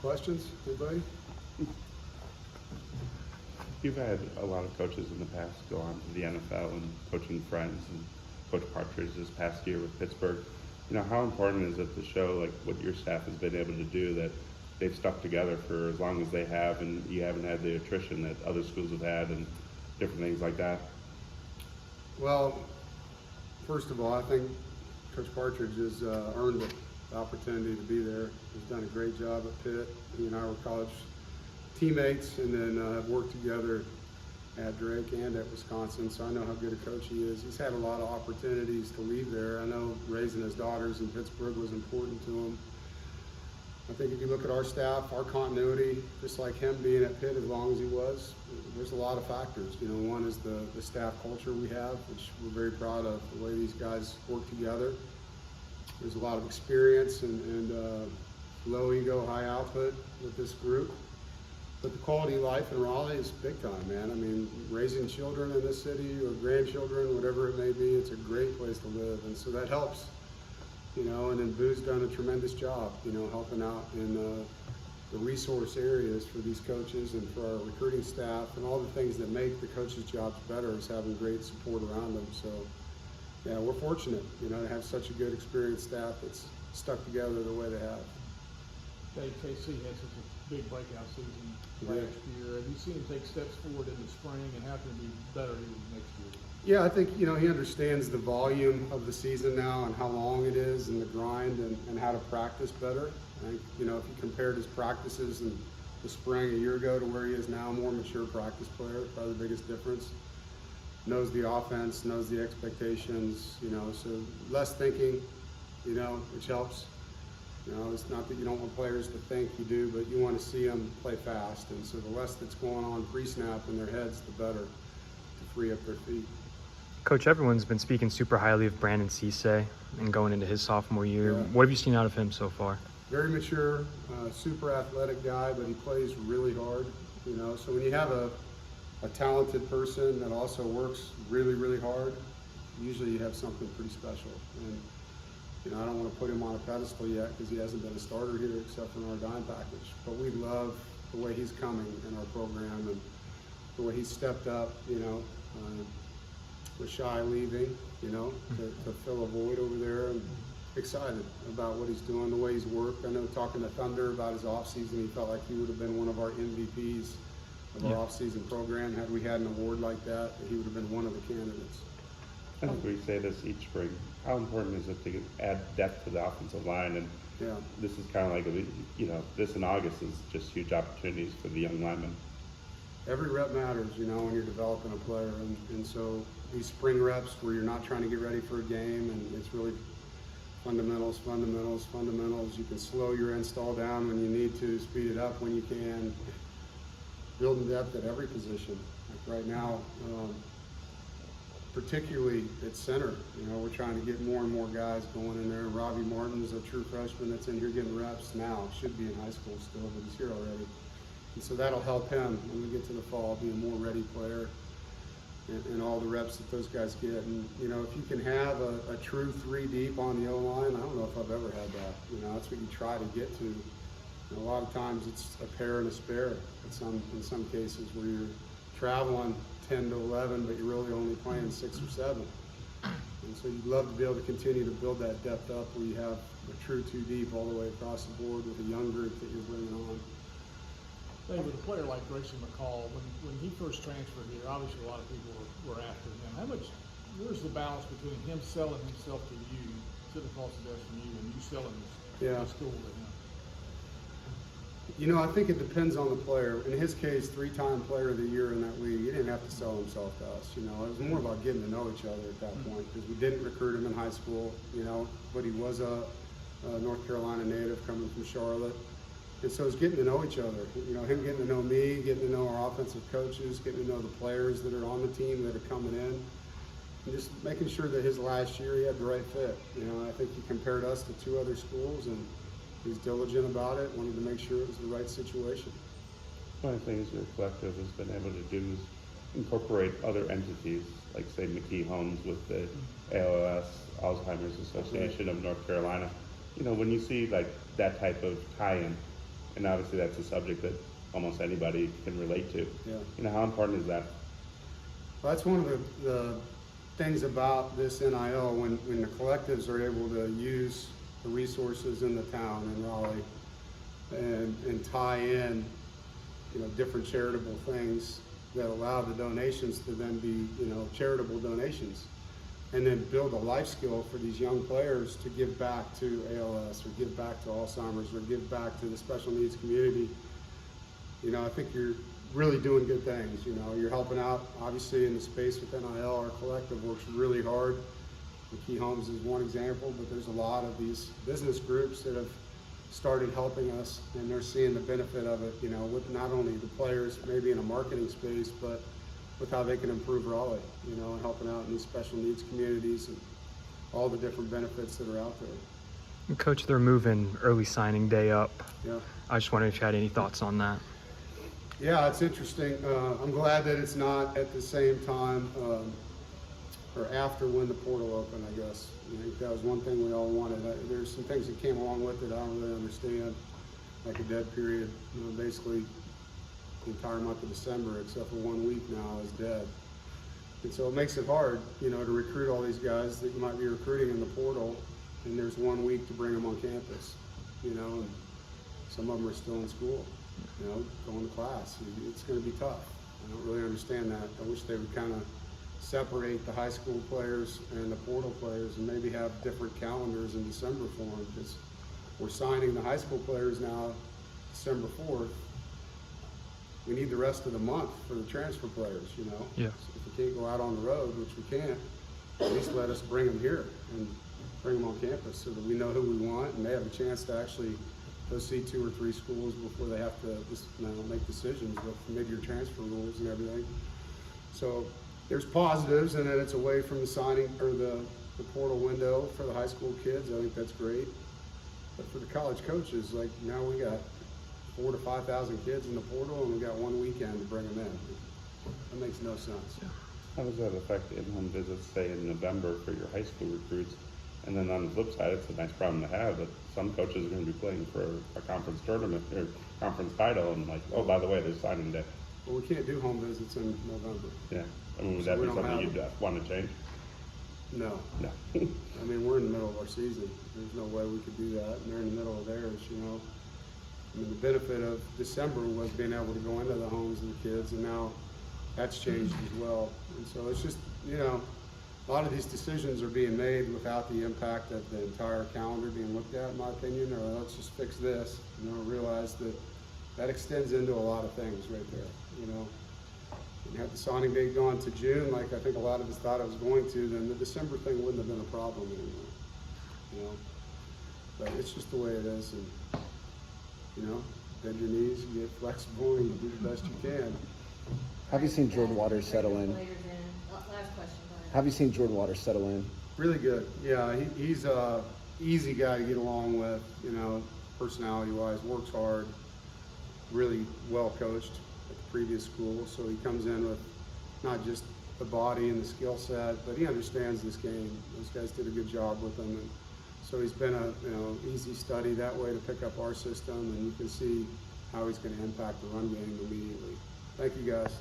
Questions, anybody? You've had a lot of coaches in the past go on to the NFL and coaching friends, and Coach Partridge this past year with Pittsburgh. You know, how important is it to show like what your staff has been able to do, that they've stuck together for as long as they have, and you haven't had the attrition that other schools have had and different things like that? Well, first of all, I think Coach Partridge has earned the opportunity to be there. He's done a great job at Pitt. He and I were college teammates, and then have worked together at Drake and at Wisconsin, so I know how good a coach he is. He's had a lot of opportunities to leave there. I know raising his daughters in Pittsburgh was important to him. I think if you look at our staff, our continuity, just like him being at Pitt as long as he was, there's a lot of factors. You know, one is the staff culture we have, which we're very proud of, the way these guys work together. There's a lot of experience and low ego, high output with this group. But the quality of life in Raleigh is big time, man. I mean, raising children in this city or grandchildren, whatever it may be, it's a great place to live. And so that helps, you know, and then Boo's done a tremendous job, you know, helping out in the resource areas for these coaches and for our recruiting staff, and all the things that make the coaches' jobs better is having great support around them. So, yeah, we're fortunate, you know, to have such a good, experienced staff that's stuck together the way they have. Dave, KC had such a big breakout season He last did. year. Have you seen him take steps forward in the spring, and how can he be better even next year? Yeah, I think, you know, he understands the volume of the season now and how long it is and the grind and how to practice better. I think, you know, if you compared his practices in the spring a year ago to where he is now, more mature practice player, probably the biggest difference. Knows the offense, knows the expectations, you know, so less thinking, you know, which helps. You know, it's not that you don't want players to think, you do, but you want to see them play fast. And so the less that's going on pre-snap in their heads, the better to free up their feet. Coach, everyone's been speaking super highly of Brandon Ceesay and going into his sophomore year. Yeah. What have you seen out of him so far? Very mature, super athletic guy, but he plays really hard, you know. So when you have a talented person that also works really, really hard, usually you have something pretty special. And you know, I don't want to put him on a pedestal yet because he hasn't been a starter here except for in our dime package. But we love the way he's coming in our program and the way he's stepped up, you know, with Shy leaving, you know, to fill a void over there, and excited about what he's doing, the way he's worked. I know talking to Thunder about his offseason, he felt like he would have been one of our MVPs of our offseason program. Had we had an award like that, he would have been one of the candidates. I think we say this each spring. How important is it to add depth to the offensive line? And Yeah. this is kind of like, you know, this in August is just huge opportunities for the young linemen. Every rep matters, you know, when you're developing a player. And so these spring reps where you're not trying to get ready for a game, and it's really fundamentals. You can slow your install down when you need to, speed it up when you can. Building depth at every position. Like right now, particularly at center, you know, we're trying to get more and more guys going in there. Robbie Martin's a true freshman that's in here getting reps now. Should be in high school still, but he's here already. And so that'll help him when we get to the fall, be a more ready player and all the reps that those guys get. And, you know, if you can have a true 3 deep on the O-line, I don't know if I've ever had that. You know, that's what you try to get to. And a lot of times it's a pair and a spare in some cases where you're traveling 10 to 11, but you're really only playing 6 or 7. And so you'd love to be able to continue to build that depth up where you have a true 2 deep all the way across the board with a young group that you're bringing on. Dave, with a player like Grayson McCall, when he first transferred here, obviously a lot of people were after him. Where's the balance between him selling himself to you, sitting across the desk from you, and you selling his school to him? You know, I think it depends on the player. In his case, 3-time player of the year in that league, he didn't have to sell himself to us. You know, it was more about getting to know each other at that point, because we didn't recruit him in high school, you know, but he was a North Carolina native coming from Charlotte. And so it's getting to know each other. You know, him getting to know me, getting to know our offensive coaches, getting to know the players that are on the team that are coming in, and just making sure that his last year he had the right fit. You know, I think he compared us to 2 other schools, and he was diligent about it, wanted to make sure it was the right situation. One of the things your collective has been able to do is incorporate other entities, like say McKee Homes with the ALS, Alzheimer's Association of North Carolina. You know, when you see like that type of tie-in, And obviously that's a subject that almost anybody can relate to. Yeah. You know, how important is that? Well, that's one of the things about this NIL, when the collectives are able to use the resources in the town in Raleigh and tie in, you know, different charitable things that allow the donations to then be, you know, charitable donations, and then build a life skill for these young players to give back to ALS or give back to Alzheimer's or give back to the special needs community. You know, I think you're really doing good things. You know, you're helping out, obviously, in the space with NIL. Our collective works really hard. McKee Homes is one example, but there's a lot of these business groups that have started helping us, and they're seeing the benefit of it, you know, with not only the players, maybe in a marketing space, but with how they can improve Raleigh, you know, and helping out in these special needs communities and all the different benefits that are out there. And Coach, they're moving early signing day up. Yeah. I just wondered if you had any thoughts on that. Yeah, it's interesting. I'm glad that it's not at the same time or after when the portal opened, I guess. I think that was one thing we all wanted. There's some things that came along with it I don't really understand, like a dead period. You know, basically, the entire month of December, except for 1 week now, is dead. And so it makes it hard, you know, to recruit all these guys that you might be recruiting in the portal, and there's 1 week to bring them on campus, you know, and some of them are still in school, you know, going to class. It's going to be tough. I don't really understand that. I wish they would kind of separate the high school players and the portal players and maybe have different calendars in December for them, because we're signing the high school players now December 4th. We need the rest of the month for the transfer players, you know? Yeah. So if we can't go out on the road, which we can't, at least let us bring them here and bring them on campus so that we know who we want and they have a chance to actually go see 2 or 3 schools before they have to just, you know, make decisions with mid-year transfer rules and everything. So there's positives, and then it's away from the signing or the portal window for the high school kids. I think that's great. But for the college coaches, like, now we got 4,000 to 5,000 kids in the portal, and we got 1 weekend to bring them in. That makes no sense. Yeah. How does that affect in-home visits, say, in November for your high school recruits? And then on the flip side, it's a nice problem to have, but some coaches are going to be playing for a conference tournament or conference title, and like, oh, by the way, there's signing day. Well, we can't do home visits in November. Yeah. I mean, would So that we be don't something have you'd want to change? No. No. I mean, we're in the middle of our season. There's no way we could do that, and they're in the middle of theirs, you know. I mean, the benefit of December was being able to go into the homes of the kids, and now that's changed as well. And so it's just, you know, a lot of these decisions are being made without the impact of the entire calendar being looked at, in my opinion, or let's just fix this, you know, realize that that extends into a lot of things right there, you know. And had the signing date gone to June, like I think a lot of us thought it was going to, then the December thing wouldn't have been a problem anymore, you know. But it's just the way it is, and, you know, bend your knees, you get flexible, and you do the best you can. Have you seen Jordan Waters settle in? Last question. Have you seen Jordan Waters settle in? Really good. Yeah, he's a easy guy to get along with, you know, personality-wise, works hard, really well coached at the previous school. So he comes in with not just the body and the skill set, but he understands this game. Those guys did a good job with him. And so he's been a, you know, easy study that way to pick up our system, and you can see how he's going to impact the run game immediately. Thank you, guys.